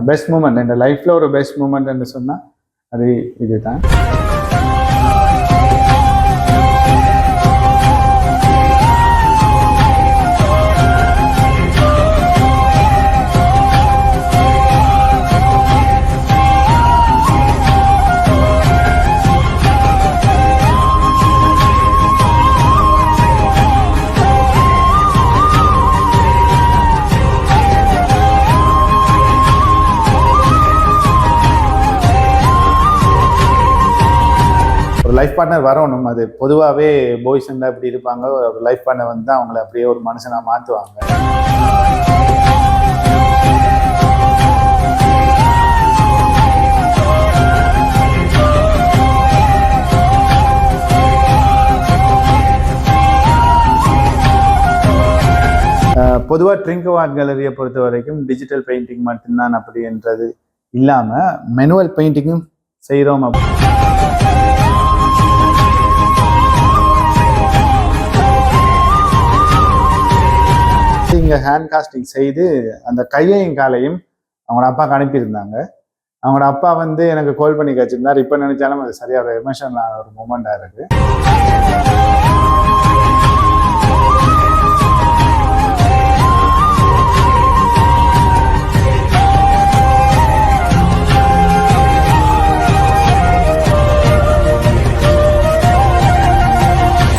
Best moment என் லைஃப்பில் ஒரு best மூமெண்ட்னு சொன்னால் அது இதுதான். லைஃப் பார்ட்னர் வரணும். அது பொதுவாகவே பாய்ஸ் இருந்தால் இப்படி இருப்பாங்க. ஒரு லைஃப் பார்ட்னர் வந்து அவங்கள அப்படியே ஒரு மனுஷனாக மாற்றுவாங்க. பொதுவாக ட்ரிங்கவார்ட் கேலரியை பொறுத்த வரைக்கும் டிஜிட்டல் பெயிண்டிங் மட்டும்தான் அப்படின்றது இல்லாமல் மேனுவல் பெயிண்டிங்கும் செய்கிறோம். இங்கே ஹேண்ட் காஸ்டிங் செய்து அந்த கையையும் காலையும் அவங்களோட அப்பாவுக்கு அனுப்பியிருந்தாங்க. அவங்களோட அப்பா வந்து எனக்கு கால் பண்ணி கேச்சிருந்தார். இப்போ நினைச்சாலும் அது சரியாக ஒரு எமோஷனலான ஒரு மூமெண்டாக இருக்குது.